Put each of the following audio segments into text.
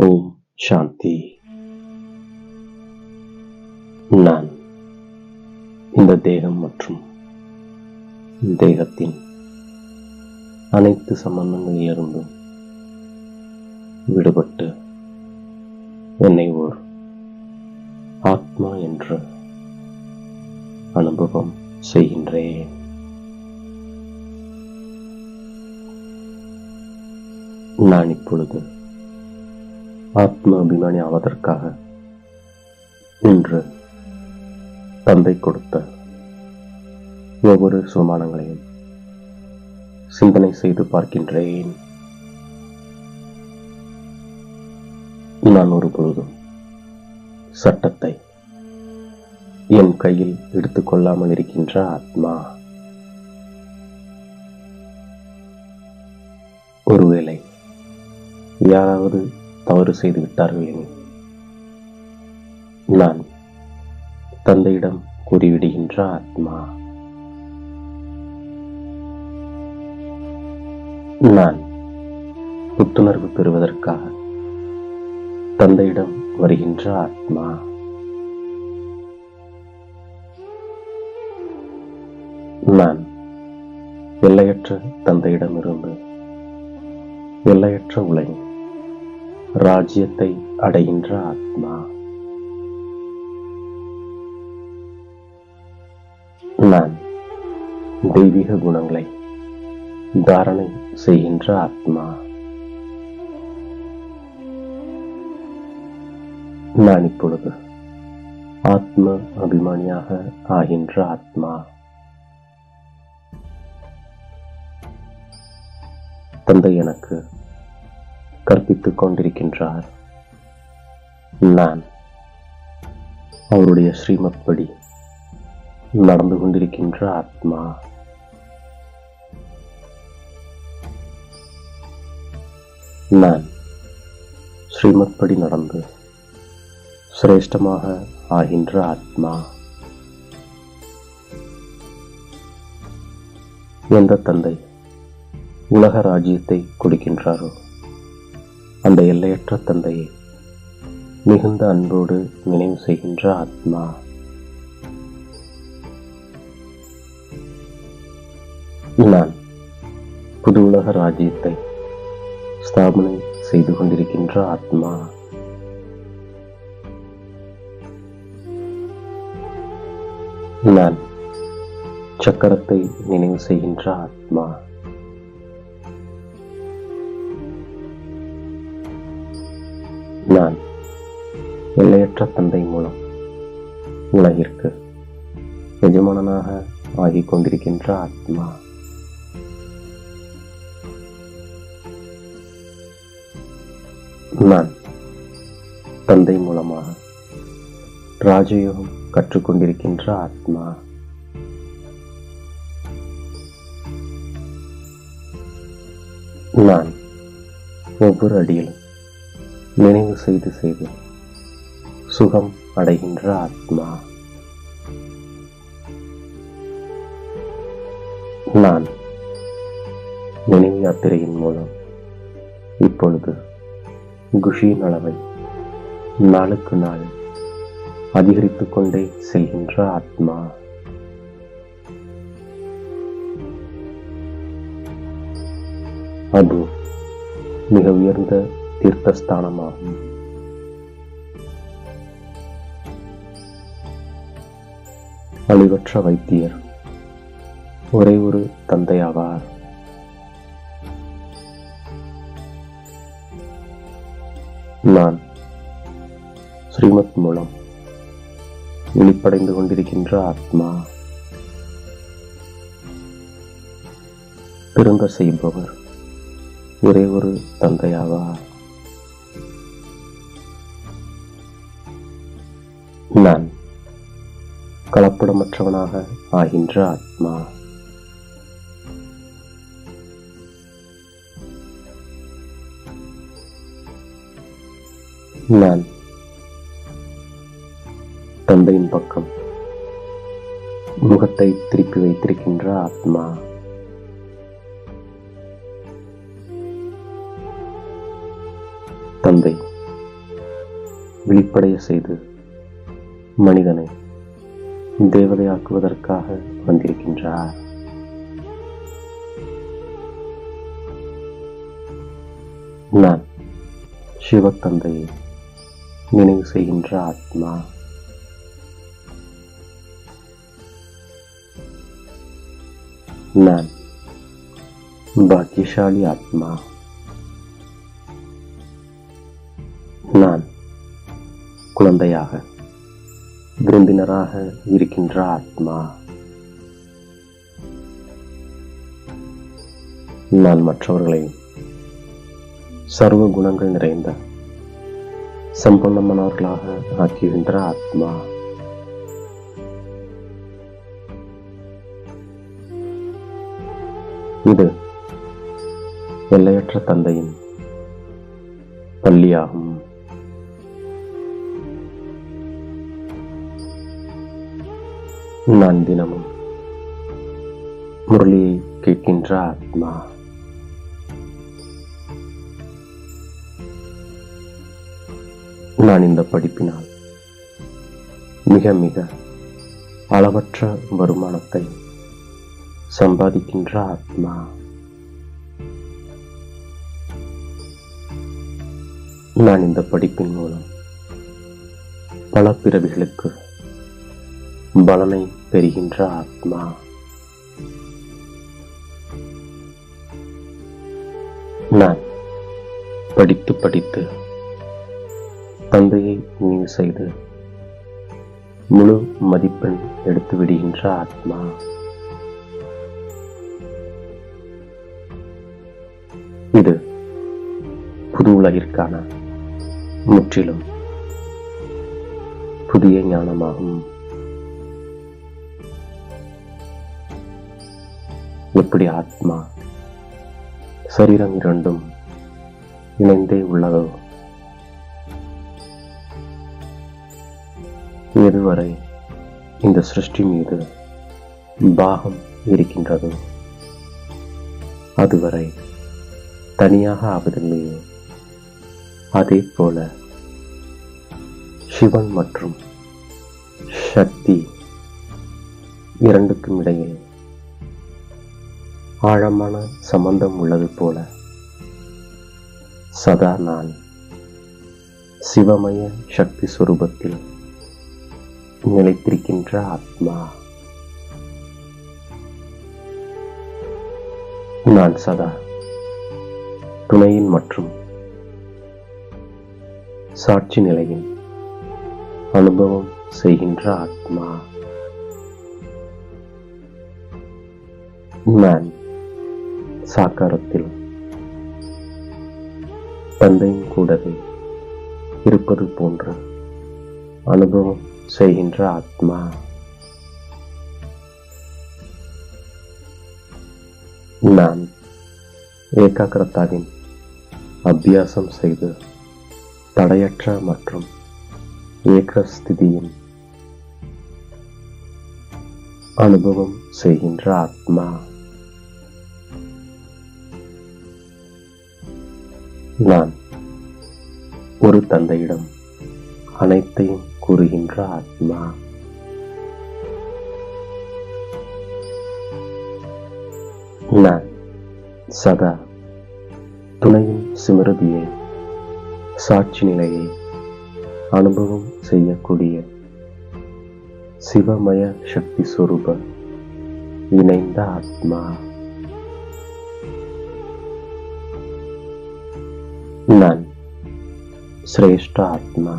ஓம் சாந்தி. நான் இந்த தேகம் மற்றும் தேகத்தின் அனைத்து சம்பந்தங்களிலிருந்தும் விடுபட்டு என்னை ஓர் ஆத்மா என்று அனுபவம் செய்கின்றேன். நான் இப்பொழுது ஆத்ம அபிமானி ஆவதற்காக இன்று தந்தை கொடுத்த ஒவ்வொரு சுமானங்களையும் சிந்தனை செய்து பார்க்கின்றேன். நான் ஒருபொழுதும் சட்டத்தை என் கையில் எடுத்துக்கொள்ளாமல் இருக்கின்ற ஆத்மா. ஒருவேளை யாராவது தவறு செய்து விட்டார்கள் எனில் நான் தந்தையிடம் கூறிவிடுகின்ற ஆத்மா. நான் புத்துணர்வு பெறுவதற்காக தந்தையிடம் வருகின்ற ஆத்மா. நான் எல்லையற்ற தந்தையிடமிருந்து எல்லையற்ற உலகின் ராஜ்யத்தை அடைகின்ற ஆத்மா. நான் தெய்வீக குணங்களை தாரணை செய்கின்ற ஆத்மா. நான் இப்பொழுது ஆத்ம அபிமானியாக ஆகின்ற ஆத்மா. தந்தை எனக்கு கற்பித்துக் கொண்டிருக்கின்றார். நான் அவருடைய ஸ்ரீமத் படி நடந்து கொண்டிருக்கின்ற ஆத்மா. நான் ஸ்ரீமத் படி நடந்து சிரேஷ்டமாக ஆகின்ற ஆத்மா. எந்த தந்தை உலக ராஜ்யத்தை கொடுக்கின்றாரோ அந்த எல்லையற்ற தந்தையை மிகுந்த அன்போடு நினைவு செய்கின்ற ஆத்மா. நான் புது உலக ராஜ்யத்தை ஸ்தாபனை செய்து கொண்டிருக்கின்ற ஆத்மா. நான் சக்கரத்தை நினைவு செய்கின்ற ஆத்மா. நான் எல்லையற்ற தந்தை மூலம் உலகிற்கு எஜமானனாக ஆகிக் கொண்டிருக்கின்ற ஆத்மா. நான் தந்தை மூலமாக ராஜயோகம் கற்றுக்கொண்டிருக்கின்ற ஆத்மா. நான் ஒவ்வொரு அடியிலும் நினைவு செய்து செய்து சுகம் அடைகின்ற ஆத்மா. நான் நினைவு யாத்திரையின் மூலம் இப்பொழுது குஷியின் அளவை நாளுக்கு நாள் அதிகரித்துக் கொண்டே செல்கின்ற ஆத்மா. அது மிக உயர்ந்த தீர்த்தஸ்தானமாகும். அழிவற்ற வைத்தியர் ஒரே ஒரு தந்தையாவார். நான் ஸ்ரீமத் மூலம் விழிப்படைந்து கொண்டிருக்கின்ற ஆத்மா. திரும்ப செய்பவர் ஒரே ஒரு தந்தையாவார். நான் கலப்படமற்றவனாக ஆகின்ற ஆத்மா. நான் தந்தையின் பக்கம் முகத்தை திருப்பி வைத்திருக்கின்ற ஆத்மா. தந்தை விழிப்படைய செய்து மனிதனை தேவதையாக்குவதற்காக வந்திருக்கின்றார். நான் சிவத்தந்தையை நினைவு செய்கின்ற ஆத்மா. நான் பாக்கியசாலி ஆத்மா. நான் குழந்தையாக விருந்தினராக இருக்கின்ற ஆத்மா. நான் மற்றவர்களை சர்வ குணங்கள் நிறைந்த சம்பன்னமானவர்களாக ஆக்குகின்ற ஆத்மா. இது எல்லையற்ற தந்தையின் பள்ளியாகும். நான் தினமும் முரளியை கேட்கின்ற ஆத்மா. நான் இந்த படிப்பினால் மிக மிக அளவற்ற வருமானத்தை சம்பாதிக்கின்ற ஆத்மா. நான் இந்த படிப்பின் மூலம் பல பிறவிகளுக்கு பலனை பெறுகின்ற ஆத்மா. நான் படித்து படித்து தந்தையை நினைவு செய்து முழு மதிப்பெண் எடுத்து விடுகின்ற ஆத்மா. இது புது உலகிற்கான முற்றிலும் புதிய ஞானமாகும். எப்படி ஆத்மா சரீரம் இரண்டும் இணைந்தே உள்ளதோ, எதுவரை இந்த சிருஷ்டி மீது பாகம் இருக்கின்றதோ அதுவரை தனியாக ஆவதில்லையோ, அதே போல சிவன் மற்றும் சக்தி இரண்டுக்கும் இடையே ஆழமான சம்பந்தம் உள்ளது போல சதா நான் சிவமய சக்தி சுரூபத்தில் நிலைத்திருக்கின்ற ஆத்மா. நான் சதா துணையின் மற்றும் சாட்சி நிலையின் அனுபவம் செய்கின்ற ஆத்மா. நான் சாக்காரத்தில் தந்தையின் கூடவே இருப்பது போன்ற அனுபவம் செய்கின்ற ஆத்மா. நான் ஏகாகிரதாவின் அபியாசம் செய்து தடையற்ற மற்றும் ஏகஸ்திதியின் அனுபவம் செய்கின்ற ஆத்மா. நான் ஒரு தந்தையிடம் அனைத்தையும் கூறுகின்ற ஆத்மா. நான் சதா துணையின் சிமிருதியை சாட்சி நிலையை அனுபவம் செய்யக்கூடிய சிவமய சக்தி சொரூப இணைந்த ஆத்மா. நான் சிரேஷ்ட ஆத்மா,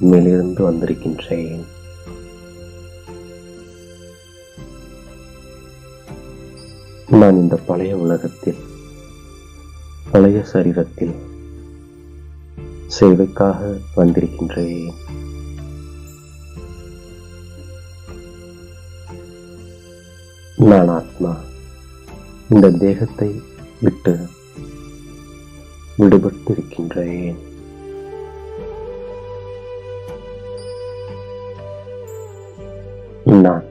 மேலிருந்து வந்திருக்கின்றேன். நான் இந்த பழைய உலகத்தில் பழைய சரீரத்தில் சேவைக்காக வந்திருக்கின்றேன். நான் ஆத்மா இந்த தேகத்தை விட்டு விடுபட்டிருக்கின்றேன். நான்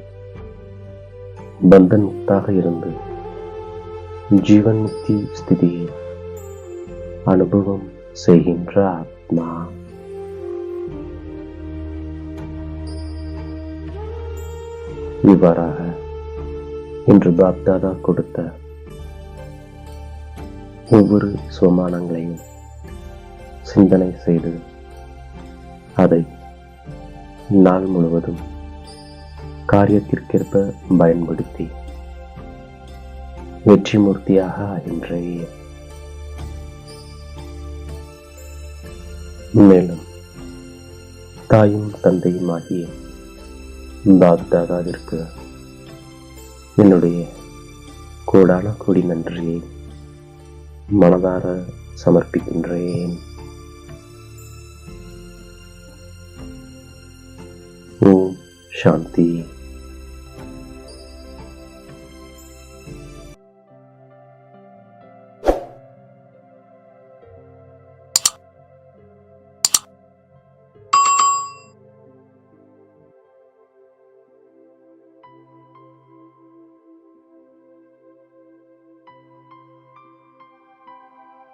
பந்தன் முக்தாக இருந்து ஜீவன் முக்தி ஸ்திதியை அனுபவம் செய்கின்ற ஆத்மா. இவ்வாறாக இன்று பாப்தாதா கொடுத்த ஒவ்வொரு சோமானங்களையும் சிந்தனை செய்து அதை நாள் முழுவதும் காரியத்திற்கேற்ப பயன்படுத்தி வெற்றி மூர்த்தியாக இன்றைய மேலும் தாயும் தந்தையும் ஆகிய பாப்தாதாவிற்கு என்னுடைய கோடான கோடி நன்றியை மனதார சமர்ப்பிக்கின்றேன். ஓம் சாந்தி.